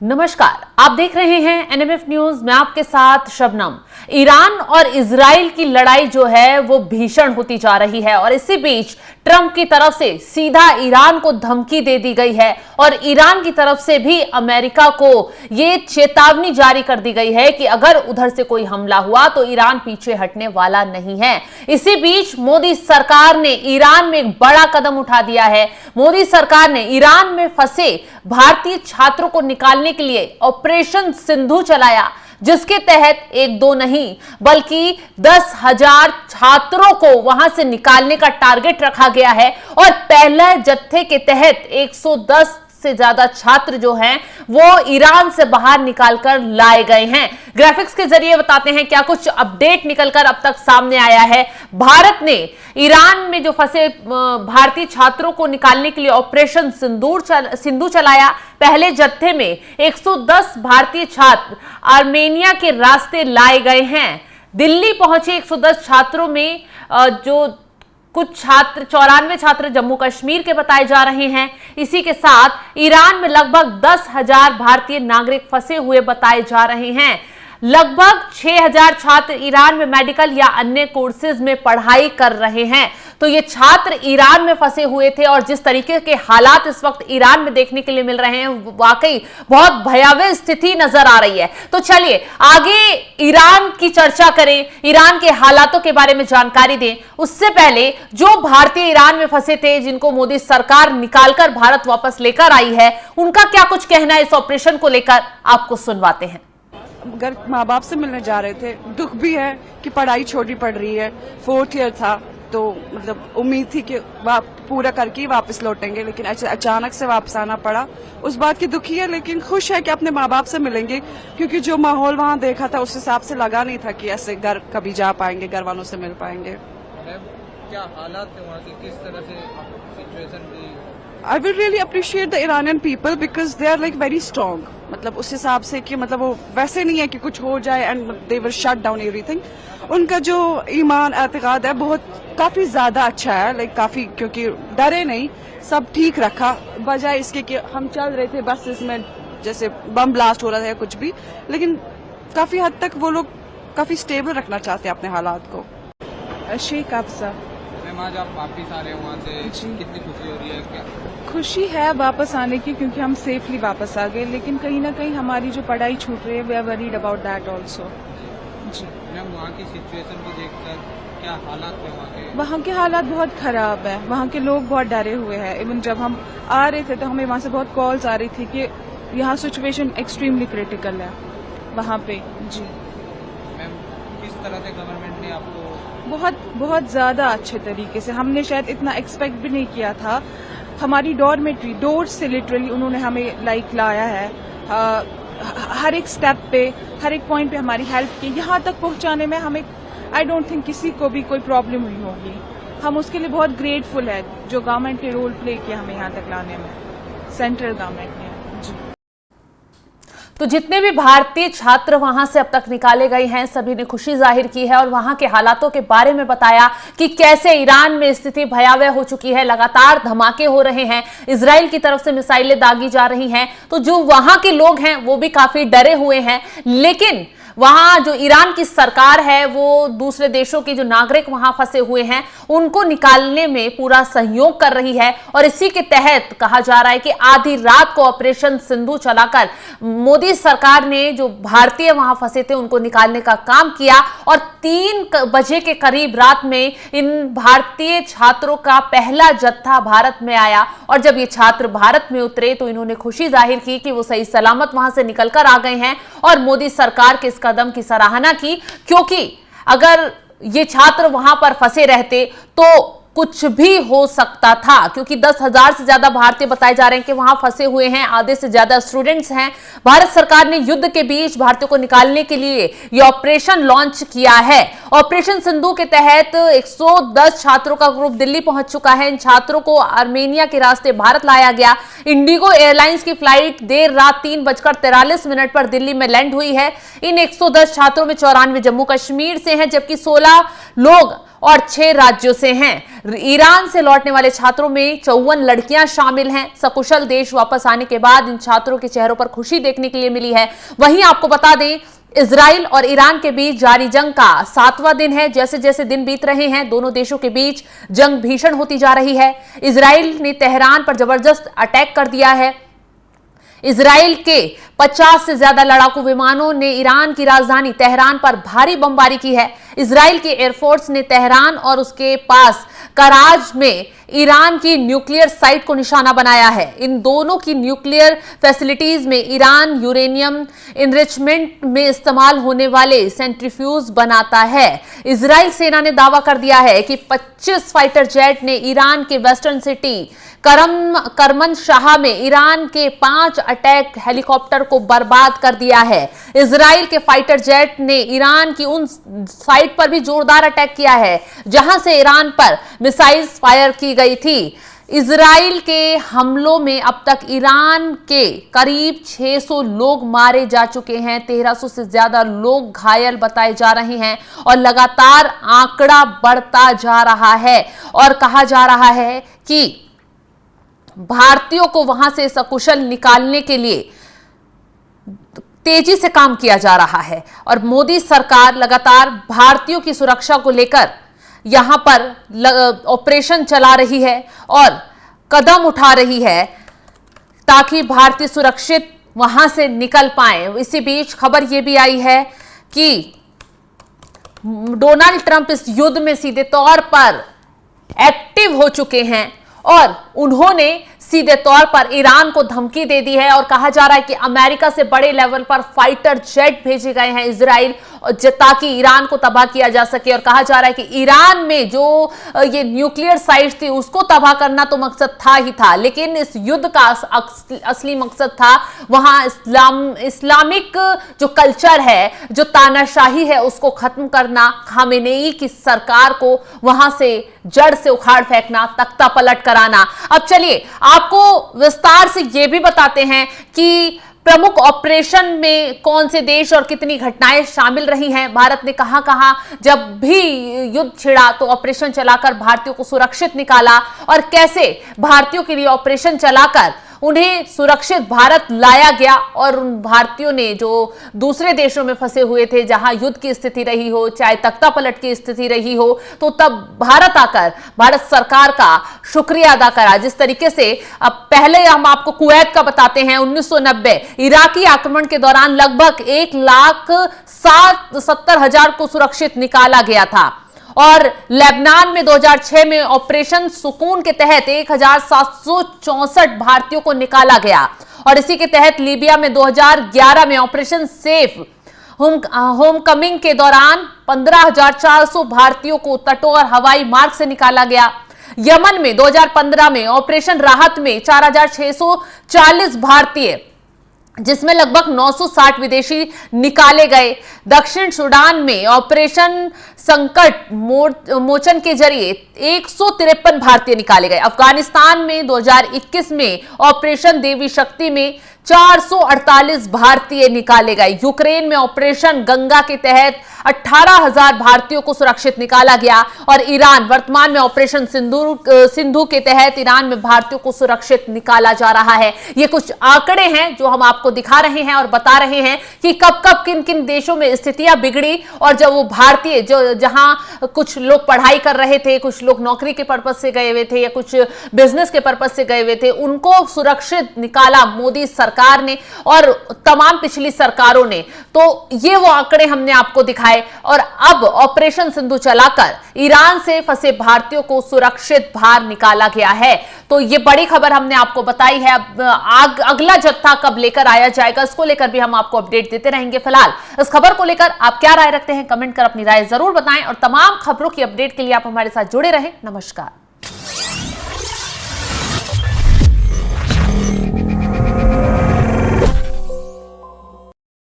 नमस्कार, आप देख रहे हैं एनएमएफ न्यूज। मैं आपके साथ शबनम। ईरान और इजराइल की लड़ाई जो है वो भीषण होती जा रही है और इसी बीच ट्रंप की तरफ से सीधा ईरान को धमकी दे दी गई है और ईरान की तरफ से भी अमेरिका को ये चेतावनी जारी कर दी गई है कि अगर उधर से कोई हमला हुआ तो ईरान पीछे हटने वाला नहीं है। इसी बीच मोदी सरकार ने ईरान में एक बड़ा कदम उठा दिया है। मोदी सरकार ने ईरान में फंसे भारतीय छात्रों को निकालने के लिए ऑपरेशन सिंधु चलाया, जिसके तहत एक दो नहीं बल्कि 10,000 छात्रों को वहां से निकालने का टारगेट रखा गया है और पहले जत्थे के तहत 110 से ज्यादा छात्र जो हैं वो ईरान से बाहर निकालकर लाए गए हैं। ग्राफिक्स के जरिए बताते हैं क्या कुछ अपडेट निकलकर अब तक सामने आया है। भारत ने ईरान में जो फंसे भारतीय छात्रों को निकालने के लिए ऑपरेशन सिंधु चलाया। पहले जत्थे में 110 भारतीय छात्र आर्मेनिया के रास्ते लाए गए हैं। दिल्ली पहुंचे 110 छात्रों में जो कुछ छात्र 94 छात्र जम्मू कश्मीर के बताए जा रहे हैं। इसी के साथ ईरान में लगभग 10,000 भारतीय नागरिक फंसे हुए बताए जा रहे हैं। लगभग 6,000 छात्र ईरान में मेडिकल या अन्य कोर्सेज में पढ़ाई कर रहे हैं। तो ये छात्र ईरान में फंसे हुए थे और जिस तरीके के हालात इस वक्त ईरान में देखने के लिए मिल रहे हैं, वाकई बहुत भयावह स्थिति नजर आ रही है। तो चलिए आगे ईरान की चर्चा करें, ईरान के हालातों के बारे में जानकारी दें। उससे पहले जो भारतीय ईरान में फंसे थे, जिनको मोदी सरकार निकालकर भारत वापस लेकर आई है, उनका क्या कुछ कहना है इस ऑपरेशन को लेकर, आपको सुनवाते हैं। घर माँ बाप से मिलने जा रहे थे, दुख भी है कि पढ़ाई छोटी पड़ रही है। 4th ईयर था तो मतलब उम्मीद थी कि पूरा करके ही वापस लौटेंगे, लेकिन अचानक से वापस आना पड़ा। उस बात की दुखी है, लेकिन खुश है कि अपने माँ बाप से मिलेंगे, क्योंकि जो माहौल वहाँ देखा था उस हिसाब से लगा नहीं था कि ऐसे घर कभी जा पाएंगे, घर वालों से मिल पाएंगे। क्या हालात थे वहाँ के, किस तरह से सिचुएशन थी? I will really appreciate the Iranian people because they are like very strong. मतलब उस हिसाब से कि मतलब वो वैसे नहीं है कि कुछ हो जाए and they will shut down everything. उनका जो ईमान एतकाद है बहुत काफी ज्यादा अच्छा है, लाइक काफी, क्योंकि डरे नहीं, सब ठीक रखा। बजाय इसके कि हम चल रहे थे बस इसमें जैसे बम ब्लास्ट हो रहा था या कुछ भी, लेकिन काफी हद तक वो लोग काफी स्टेबल रखना चाहते हैं अपने हालात को। शेख अफसा। आज आप वापिस आ रहे हैं वहाँ से, कितनी खुशी हो रही है? क्या खुशी है वापस आने की, क्योंकि हम सेफली वापस आ गए, लेकिन कहीं ना कहीं हमारी जो पढ़ाई छूट रही है, we are worried about that also. जी मैम, वहाँ की सिचुएशन को देखकर क्या हालात है वहाँ के? वहाँ के हालात बहुत खराब है, वहाँ के लोग बहुत डरे हुए हैं। इवन जब हम आ रहे थे तो हमें वहाँ से बहुत कॉल्स आ रही थी कि यहाँ सिचुएशन एक्सट्रीमली क्रिटिकल है वहाँ पे। जी मैम, किस तरह से गवर्नमेंट ने आपको बहुत ज्यादा अच्छे तरीके से, हमने शायद इतना एक्सपेक्ट भी नहीं किया था। हमारी डॉर्मेट्री डोर से लिटरली उन्होंने हमें लाइक लाया है, हर एक स्टेप पे, हर एक पॉइंट पे हमारी हेल्प की। यहाँ तक पहुँचाने में हमें आई डोंट थिंक किसी को भी कोई प्रॉब्लम हुई होगी। हम उसके लिए बहुत ग्रेटफुल है जो गवर्नमेंट ने रोल प्ले किया हमें यहाँ तक लाने में, सेंट्रल गवर्नमेंट ने। जी तो जितने भी भारतीय छात्र वहां से अब तक निकाले गए हैं, सभी ने खुशी जाहिर की है और वहां के हालातों के बारे में बताया कि कैसे ईरान में स्थिति भयावह हो चुकी है, लगातार धमाके हो रहे हैं, इजराइल की तरफ से मिसाइलें दागी जा रही हैं। तो जो वहां के लोग हैं वो भी काफी डरे हुए हैं, लेकिन वहां जो ईरान की सरकार है वो दूसरे देशों के जो नागरिक वहां फंसे हुए हैं उनको निकालने में पूरा सहयोग कर रही है। और इसी के तहत कहा जा रहा है कि आधी रात को ऑपरेशन सिंधु चलाकर मोदी सरकार ने जो भारतीय वहां फंसे थे उनको निकालने का काम किया और 3 बजे के करीब रात में इन भारतीय छात्रों का पहला जत्था भारत में आया। और जब ये छात्र भारत में उतरे तो इन्होंने खुशी जाहिर की कि वो सही सलामत वहां से निकलकर आ गए हैं और मोदी सरकार के कदम की सराहना की, क्योंकि अगर ये छात्र वहां पर फंसे रहते तो कुछ भी हो सकता था, क्योंकि 10,000 से ज्यादा भारतीय बताए जा रहे हैं कि वहां फंसे हुए हैं, आधे से ज्यादा स्टूडेंट्स हैं। भारत सरकार ने युद्ध के बीच भारतीयों को निकालने के लिए ये ऑपरेशन लॉन्च किया है। ऑपरेशन सिंधु के तहत 110 छात्रों का ग्रुप दिल्ली पहुंच चुका है। इन छात्रों को आर्मेनिया के रास्ते भारत लाया गया। इंडिगो एयरलाइंस की फ्लाइट देर रात 3:43 पर दिल्ली में लैंड हुई है। इन 110 छात्रों में 94 जम्मू कश्मीर से हैं, जबकि 16 लोग और 6 राज्यों से हैं। ईरान से लौटने वाले छात्रों में 54 लड़कियां शामिल हैं। सकुशल देश वापस आने के बाद इन छात्रों के चेहरों पर खुशी देखने के लिए मिली है। वहीं आपको बता दें, इजराइल और ईरान के बीच जारी जंग का 7वां दिन है। जैसे जैसे दिन बीत रहे हैं, दोनों देशों के बीच जंग भीषण होती जा रही है। इजराइल ने तेहरान पर जबरदस्त अटैक कर दिया है। इजराइल के 50 से ज्यादा लड़ाकू विमानों ने ईरान की राजधानी तेहरान पर भारी बमबारी की है। इजराइल की एयरफोर्स ने तेहरान और उसके पास कराज में ईरान की न्यूक्लियर साइट को निशाना बनाया है। इन दोनों की न्यूक्लियर फैसिलिटीज में ईरान यूरेनियम इनरिचमेंट में इस्तेमाल होने वाले सेंट्रीफ्यूज बनाता है। इजराइल सेना ने दावा कर दिया है कि 25 फाइटर जेट ने ईरान के वेस्टर्न सिटी करमन शाह में ईरान के 5 अटैक हेलीकॉप्टर को बर्बाद कर दिया है। इजराइल के फाइटर जेट ने ईरान की उन साइट पर भी जोरदार अटैक किया है जहां से ईरान पर मिसाइल्स फायर की गई थी। इजराइल के हमलों में अब तक ईरान के करीब 600 लोग मारे जा चुके हैं। 1300 से ज्यादा लोग घायल बताए जा रहे हैं और लगातार आंकड़ा बढ़ता जा रहा है और कहा जा रहा है कि भारतीयों को वहां से सकुशल निकालने के लिए तेजी से काम किया जा रहा है और मोदी सरकार लगातार भारतीयों की सुरक्षा को लेकर यहां पर ऑपरेशन चला रही है और कदम उठा रही है ताकि भारतीय सुरक्षित वहां से निकल पाए। इसी बीच खबर यह भी आई है कि डोनाल्ड ट्रंप इस युद्ध में सीधे तौर पर एक्टिव हो चुके हैं और उन्होंने सीधे तौर पर ईरान को धमकी दे दी है और कहा जा रहा है कि अमेरिका से बड़े लेवल पर फाइटर जेट भेजे गए हैं इजराइल ताकि ईरान को तबाह किया जा सके। और कहा जा रहा है कि ईरान में जो ये न्यूक्लियर साइट थी उसको तबाह करना तो मकसद था ही था, लेकिन इस युद्ध का असली मकसद था वहां इस्लामिक जो कल्चर है, जो तानाशाही है, उसको खत्म करना, खामेनेई की सरकार को वहां से जड़ से उखाड़ फेंकना, तख्ता पलट कराना। अब चलिए आपको विस्तार से यह भी बताते हैं कि प्रमुख ऑपरेशन में कौन से देश और कितनी घटनाएं शामिल रही हैं। भारत ने कहां जब भी युद्ध छिड़ा तो ऑपरेशन चलाकर भारतीयों को सुरक्षित निकाला और कैसे भारतीयों के लिए ऑपरेशन चलाकर उन्हें सुरक्षित भारत लाया गया और उन भारतीयों ने जो दूसरे देशों में फंसे हुए थे, जहां युद्ध की स्थिति रही हो, चाहे तख्ता पलट की स्थिति रही हो, तो तब भारत आकर भारत सरकार का शुक्रिया अदा करा। जिस तरीके से अब पहले हम आपको कुवैत का बताते हैं, 1990 इराकी आक्रमण के दौरान लगभग 1,70,000 को सुरक्षित निकाला गया था और लेबनान में 2006 में ऑपरेशन सुकून के तहत 1,764 भारतीयों को निकाला गया और इसी के तहत लीबिया में 2011 में ऑपरेशन सेफ होम कमिंग के दौरान 15,400 भारतीयों को तटों और हवाई मार्ग से निकाला गया। यमन में 2015 में ऑपरेशन राहत में 4,640 भारतीय, जिसमें लगभग 960 विदेशी निकाले गए। दक्षिण सूडान में ऑपरेशन संकट मोचन के जरिए 153 भारतीय निकाले गए। अफगानिस्तान में 2021 में ऑपरेशन देवी शक्ति में 448 भारतीय निकाले गए। यूक्रेन में ऑपरेशन गंगा के तहत 18,000 भारतीयों को सुरक्षित निकाला गया और ईरान वर्तमान में ऑपरेशन सिंधु के तहत ईरान में भारतीयों को सुरक्षित निकाला जा रहा है। ये कुछ आंकड़े हैं जो हम आपको दिखा रहे हैं और बता रहे हैं कि कब कब किन किन देशों में स्थितियां बिगड़ी और जब वो भारतीय जहां कुछ लोग पढ़ाई कर रहे थे, कुछ लोग नौकरी के पर्पज से गए हुए थे या कुछ बिजनेस के पर्पज से गए हुए थे, उनको सुरक्षित निकाला मोदी सरकार ने और तमाम पिछली सरकारों ने। तो ये वो आंकड़े हमने आपको दिखाए और अब ऑपरेशन सिंधु चलाकर ईरान से फंसे भारतीयों को सुरक्षित बाहर निकाला गया है। तो ये बड़ी खबर हमने आपको बताई है। अब अगला जत्था कब लेकर आया जाएगा, इसको लेकर भी हम आपको अपडेट देते रहेंगे। फिलहाल इस खबर को लेकर आप क्या राय रखते हैं, कमेंट कर अपनी राय जरूर बताएं और तमाम खबरों की अपडेट के लिए आप हमारे साथ जुड़े रहें। नमस्कार।